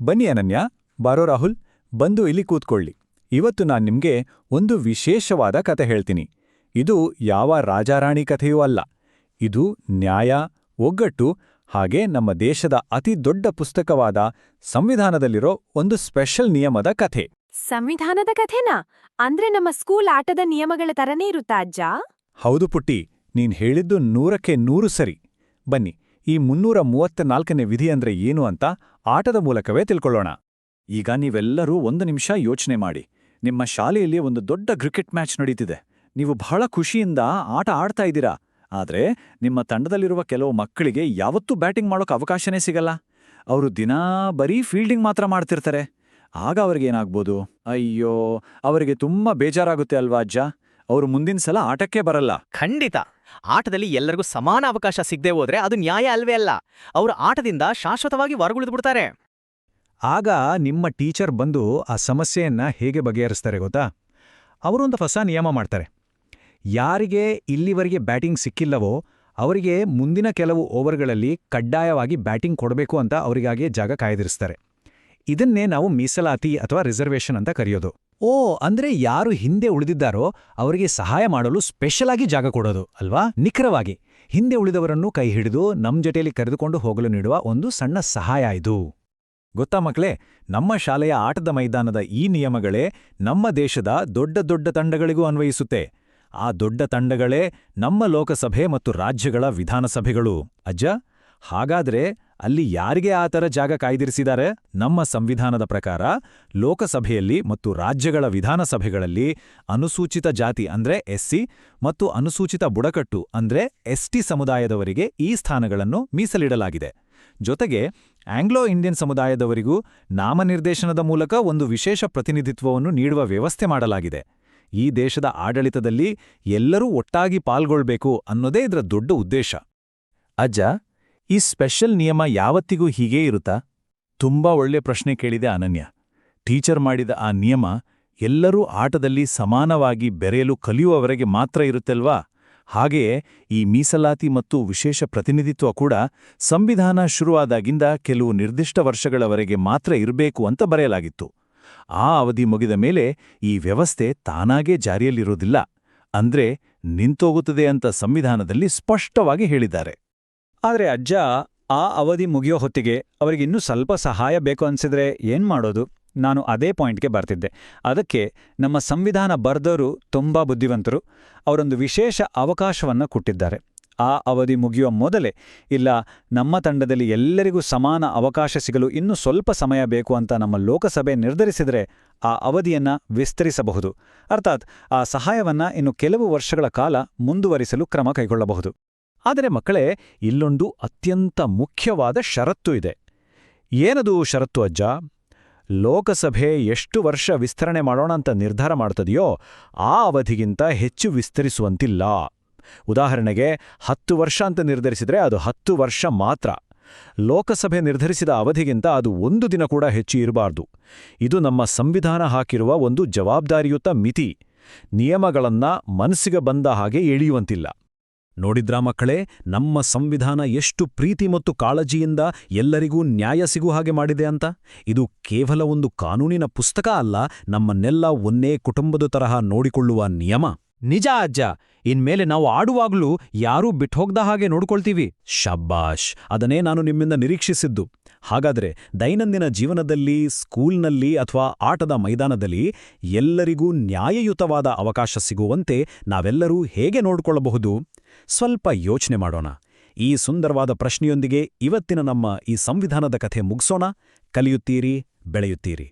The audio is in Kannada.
ಬನ್ನಿ ಅನನ್ಯ, ಬಾರೋ ರಾಹುಲ್, ಬಂದು ಇಲ್ಲಿ ಕೂತ್ಕೊಳ್ಳಿ. ಇವತ್ತು ನಾನ್ ನಿಮ್ಗೆ ಒಂದು ವಿಶೇಷವಾದ ಕತೆ ಹೇಳ್ತೀನಿ. ಇದು ಯಾವ ರಾಜಾರಾಣಿ ಕಥೆಯೂ ಅಲ್ಲ. ಇದು ನ್ಯಾಯ, ಒಗ್ಗಟ್ಟು ಹಾಗೆ ನಮ್ಮ ದೇಶದ ಅತಿ ದೊಡ್ಡ ಪುಸ್ತಕವಾದ ಸಂವಿಧಾನದಲ್ಲಿರೋ ಒಂದು ಸ್ಪೆಷಲ್ ನಿಯಮದ ಕಥೆ. ಸಂವಿಧಾನದ ಕಥೆನಾ? ಅಂದ್ರೆ ನಮ್ಮ ಸ್ಕೂಲ್ ಆಟದ ನಿಯಮಗಳ ತರನೇ ಇರುತ್ತಾ ಅಜ್ಜ? ಹೌದು ಪುಟ್ಟಿ, ನೀನ್ ಹೇಳಿದ್ದು 100ಕ್ಕೆ 100 ಸರಿ. ಬನ್ನಿ, ಈ 334ನೇ ವಿಧಿ ಅಂದ್ರೆ ಏನು ಅಂತ ಆಟದ ಮೂಲಕವೇ ತಿಳ್ಕೊಳ್ಳೋಣ. ಈಗ ನೀವೆಲ್ಲರೂ 1 ನಿಮಿಷ ಯೋಚನೆ ಮಾಡಿ. ನಿಮ್ಮ ಶಾಲೆಯಲ್ಲಿ ಒಂದು ದೊಡ್ಡ ಕ್ರಿಕೆಟ್ ಮ್ಯಾಚ್ ನಡೀತಿದೆ. ನೀವು ಬಹಳ ಖುಷಿಯಿಂದ ಆಟ ಆಡ್ತಾ ಇದ್ದೀರಾ. ಆದ್ರೆ ನಿಮ್ಮ ತಂಡದಲ್ಲಿರುವ ಕೆಲವು ಮಕ್ಕಳಿಗೆ ಯಾವತ್ತೂ ಬ್ಯಾಟಿಂಗ್ ಮಾಡೋಕೆ ಅವಕಾಶನೇ ಸಿಗಲ್ಲ. ಅವರು ದಿನಾ ಬರೀ ಫೀಲ್ಡಿಂಗ್ ಮಾತ್ರ ಮಾಡ್ತಿರ್ತಾರೆ. ಆಗ ಅವ್ರಿಗೇನಾಗ್ಬೋದು? ಅಯ್ಯೋ, ಅವರಿಗೆ ತುಂಬಾ ಬೇಜಾರಾಗುತ್ತೆ ಅಲ್ವಾ ಅಜ್ಜ? ಅವರು ಮುಂದಿನ ಸಲ ಆಟಕ್ಕೆ ಬರಲ್ಲ. ಖಂಡಿತ. ಆಟದಲ್ಲಿ ಎಲ್ಲರಿಗೂ ಸಮಾನ ಅವಕಾಶ ಸಿಗದೆ ಹೋದ್ರೆ ಅದು ನ್ಯಾಯ ಅಲ್ವೇ ಅಲ್ಲ. ಅವರು ಆಟದಿಂದ ಶಾಶ್ವತವಾಗಿ ಹೊರಗುಳಿದ್ಬಿಡ್ತಾರೆ. ಆಗ ನಿಮ್ಮ ಟೀಚರ್ ಬಂದು ಆ ಸಮಸ್ಯೆಯನ್ನ ಹೇಗೆ ಬಗೆಹರಿಸ್ತಾರೆ ಗೊತ್ತಾ? ಅವರೊಂದು ಹೊಸ ನಿಯಮ ಮಾಡ್ತಾರೆ. ಯಾರಿಗೆ ಇಲ್ಲಿವರೆಗೆ ಬ್ಯಾಟಿಂಗ್ ಸಿಕ್ಕಿಲ್ಲವೋ ಅವರಿಗೆ ಮುಂದಿನ ಕೆಲವು ಓವರ್ಗಳಲ್ಲಿ ಕಡ್ಡಾಯವಾಗಿ ಬ್ಯಾಟಿಂಗ್ ಕೊಡಬೇಕು ಅಂತ ಅವರಿಗಾಗಿ ಜಾಗ ಕಾಯ್ದಿರಿಸ್ತಾರೆ. ಇದನ್ನೇ ನಾವು ಮೀಸಲಾತಿ ಅಥವಾ ರಿಸರ್ವೇಷನ್ ಅಂತ ಕರೆಯೋದು. ಅಂದ್ರೆ ಯಾರು ಹಿಂದೆ ಉಳಿದಿದ್ದಾರೋ ಅವರಿಗೆ ಸಹಾಯ ಮಾಡಲು ಸ್ಪೆಷಲ್ ಆಗಿ ಜಾಗ ಕೊಡೋದು ಅಲ್ವಾ? ನಿಖರವಾಗಿ ಹಿಂದೆ ಉಳಿದವರನ್ನು ಕೈ ಹಿಡಿದು ನಮ್ ಜೊತೆಯಲ್ಲಿ ಕರೆದುಕೊಂಡು ಹೋಗಲು ನೀಡುವ ಒಂದು ಸಣ್ಣ ಸಹಾಯ ಇದು. ಗೊತ್ತಾ ಮಕ್ಕಳೇ, ನಮ್ಮ ಶಾಲೆಯ ಆಟದ ಮೈದಾನದ ಈ ನಿಯಮಗಳೇ ನಮ್ಮ ದೇಶದ ದೊಡ್ಡ ದೊಡ್ಡ ತಂಡಗಳಿಗೂ ಅನ್ವಯಿಸುತ್ತೆ. ಆ ದೊಡ್ಡ ತಂಡಗಳೇ ನಮ್ಮ ಲೋಕಸಭೆ ಮತ್ತು ರಾಜ್ಯಗಳ ವಿಧಾನಸಭೆಗಳು. ಅಜ್ಜ, ಹಾಗಾದ್ರೆ ಅಲ್ಲಿ ಯಾರಿಗೆ ಆ ಥರ ಜಾಗ ಕಾಯ್ದಿರಿಸಿದ್ದಾರೆ? ನಮ್ಮ ಸಂವಿಧಾನದ ಪ್ರಕಾರ ಲೋಕಸಭೆಯಲ್ಲಿ ಮತ್ತು ರಾಜ್ಯಗಳ ವಿಧಾನಸಭೆಗಳಲ್ಲಿ ಅನುಸೂಚಿತ ಜಾತಿ ಅಂದ್ರೆ ಎಸ್ಸಿ ಮತ್ತು ಅನುಸೂಚಿತ ಬುಡಕಟ್ಟು ಅಂದ್ರೆ ಎಸ್ಟಿ ಸಮುದಾಯದವರಿಗೆ ಈ ಸ್ಥಾನಗಳನ್ನು ಮೀಸಲಿಡಲಾಗಿದೆ. ಜೊತೆಗೆ ಆಂಗ್ಲೋ ಇಂಡಿಯನ್ ಸಮುದಾಯದವರಿಗೂ ನಾಮನಿರ್ದೇಶನದ ಮೂಲಕ ಒಂದು ವಿಶೇಷ ಪ್ರತಿನಿಧಿತ್ವವನ್ನು ನೀಡುವ ವ್ಯವಸ್ಥೆ ಮಾಡಲಾಗಿದೆ. ಈ ದೇಶದ ಆಡಳಿತದಲ್ಲಿ ಎಲ್ಲರೂ ಒಟ್ಟಾಗಿ ಪಾಲ್ಗೊಳ್ಬೇಕು ಅನ್ನೋದೇ ಇದರ ದೊಡ್ಡ ಉದ್ದೇಶ. ಅಜ್ಜ, ಈ ಸ್ಪೆಷಲ್ ನಿಯಮ ಯಾವತ್ತಿಗೂ ಹೀಗೇ ಇರುತ್ತಾ? ತುಂಬಾ ಒಳ್ಳೆ ಪ್ರಶ್ನೆ ಕೇಳಿದೆ ಅನನ್ಯ. ಟೀಚರ್ ಮಾಡಿದ ಆ ನಿಯಮ ಎಲ್ಲರೂ ಆಟದಲ್ಲಿ ಸಮಾನವಾಗಿ ಬೆರೆಯಲು ಕಲಿಯುವವರೆಗೆ ಮಾತ್ರ ಇರುತ್ತಲ್ವಾ? ಹಾಗೆಯೇ ಈ ಮೀಸಲಾತಿ ಮತ್ತು ವಿಶೇಷ ಪ್ರತಿನಿಧಿತ್ವ ಕೂಡ ಸಂವಿಧಾನ ಶುರುವಾದಾಗಿಂದ ಕೆಲವು ನಿರ್ದಿಷ್ಟ ವರ್ಷಗಳವರೆಗೆ ಮಾತ್ರ ಇರಬೇಕು ಅಂತ ಬರೆಯಲಾಗಿತ್ತು. ಆ ಅವಧಿ ಮುಗಿದ ಮೇಲೆ ಈ ವ್ಯವಸ್ಥೆ ತಾನಾಗೇ ಜಾರಿಯಲ್ಲಿರೋದಿಲ್ಲ, ಅಂದ್ರೆ ನಿಂತೋಗುತ್ತದೆ ಅಂತ ಸಂವಿಧಾನದಲ್ಲಿ ಸ್ಪಷ್ಟವಾಗಿ ಹೇಳಿದ್ದಾರೆ. ಆದ್ರೆ ಅಜ್ಜ, ಆ ಅವಧಿ ಮುಗಿಯೋ ಹೊತ್ತಿಗೆ ಅವರಿಗಿನ್ನೂ ಸ್ವಲ್ಪ ಸಹಾಯ ಬೇಕು ಅನ್ಸಿದ್ರೆ ಏನ್ ಮಾಡೋದು? ನಾನು ಅದೇ ಪಾಯಿಂಟ್ಗೆ ಬರ್ತಿದ್ದೆ. ಅದಕ್ಕೆ ನಮ್ಮ ಸಂವಿಧಾನ ಬರ್ದವರು ತುಂಬಾ ಬುದ್ಧಿವಂತರು. ಅವರೊಂದು ವಿಶೇಷ ಅವಕಾಶವನ್ನ ಕೊಟ್ಟಿದ್ದಾರೆ. ಆ ಅವಧಿ ಮುಗಿಯೋ ಮೊದಲೇ, ಇಲ್ಲ ನಮ್ಮ ತಂಡದಲ್ಲಿ ಎಲ್ಲರಿಗೂ ಸಮಾನ ಅವಕಾಶ ಸಿಗಲು ಇನ್ನೂ ಸ್ವಲ್ಪ ಸಮಯ ಬೇಕು ಅಂತ ನಮ್ಮ ಲೋಕಸಭೆ ನಿರ್ಧರಿಸಿದರೆ ಆ ಅವಧಿಯನ್ನ ವಿಸ್ತರಿಸಬಹುದು. ಅರ್ಥಾತ್ ಆ ಸಹಾಯವನ್ನ ಇನ್ನು ಕೆಲವು ವರ್ಷಗಳ ಕಾಲ ಮುಂದುವರಿಸಲು ಕ್ರಮ ಕೈಗೊಳ್ಳಬಹುದು. ಆದರೆ ಮಕ್ಕಳೇ, ಇಲ್ಲೊಂದು ಅತ್ಯಂತ ಮುಖ್ಯವಾದ ಷರತ್ತು ಇದೆ. ಏನದು ಷರತ್ತು ಅಜ್ಜ? ಲೋಕಸಭೆ ಎಷ್ಟು ವರ್ಷ ವಿಸ್ತರಣೆ ಮಾಡೋಣ ಅಂತ ನಿರ್ಧಾರ ಮಾಡ್ತದೆಯೋ ಆ ಅವಧಿಗಿಂತ ಹೆಚ್ಚು ವಿಸ್ತರಿಸುವಂತಿಲ್ಲ. ಉದಾಹರಣೆಗೆ 10 ವರ್ಷ ಅಂತ ನಿರ್ಧರಿಸಿದ್ರೆ ಅದು 10 ವರ್ಷ ಮಾತ್ರ. ಲೋಕಸಭೆ ನಿರ್ಧರಿಸಿದ ಅವಧಿಗಿಂತ ಅದು 1 ದಿನ ಕೂಡ ಹೆಚ್ಚು ಇರಬಾರ್ದು. ಇದು ನಮ್ಮ ಸಂವಿಧಾನ ಹಾಕಿರುವ ಒಂದು ಜವಾಬ್ದಾರಿಯುತ ಮಿತಿ. ನಿಯಮಗಳನ್ನ ಮನಸ್ಸಿಗೆ ಬಂದ ಹಾಗೆ ಎಳೆಯುವಂತಿಲ್ಲ. ನೋಡಿದ್ರಾ ಮಕ್ಕಳೇ, ನಮ್ಮ ಸಂವಿಧಾನ ಎಷ್ಟು ಪ್ರೀತಿ ಮತ್ತು ಕಾಳಜಿಯಿಂದ ಎಲ್ಲರಿಗೂ ನ್ಯಾಯ ಸಿಗುವ ಹಾಗೆ ಮಾಡಿದೆ ಅಂತ? ಇದು ಕೇವಲ ಒಂದು ಕಾನೂನಿನ ಪುಸ್ತಕ ಅಲ್ಲ, ನಮ್ಮನ್ನೆಲ್ಲ ಒಂದೇ ಕುಟುಂಬದ ತರಹ ನೋಡಿಕೊಳ್ಳುವ ನಿಯಮ. ನಿಜ ಅಜ್ಜ, ಇನ್ಮೇಲೆ ನಾವು ಆಡುವಾಗ್ಲೂ ಯಾರೂ ಬಿಟ್ಹೋಗ್ದ ಹಾಗೆ ನೋಡ್ಕೊಳ್ತೀವಿ. ಶಬ್ಬಾಷ್, ಅದನ್ನೇ ನಾನು ನಿಮ್ಮಿಂದ ನಿರೀಕ್ಷಿಸಿದ್ದು. ಹಾಗಾದ್ರೆ ದೈನಂದಿನ ಜೀವನದಲ್ಲಿ, ಸ್ಕೂಲ್ನಲ್ಲಿ ಅಥವಾ ಆಟದ ಮೈದಾನದಲ್ಲಿ ಎಲ್ಲರಿಗೂ ನ್ಯಾಯಯುತವಾದ ಅವಕಾಶ ಸಿಗುವಂತೆ ನಾವೆಲ್ಲರೂ ಹೇಗೆ ನೋಡಿಕೊಳ್ಳಬಹುದು? ಸ್ವಲ್ಪ ಯೋಚನೆ ಮಾಡೋಣ. ಈ ಸುಂದರವಾದ ಪ್ರಶ್ನೆಯೊಂದಿಗೆ ಇವತ್ತಿನ ನಮ್ಮ ಈ ಸಂವಿಧಾನದ ಕಥೆ ಮುಗಿಸೋಣ. ಕಲಿಯುತ್ತೀರಿ, ಬೆಳೆಯುತ್ತೀರಿ.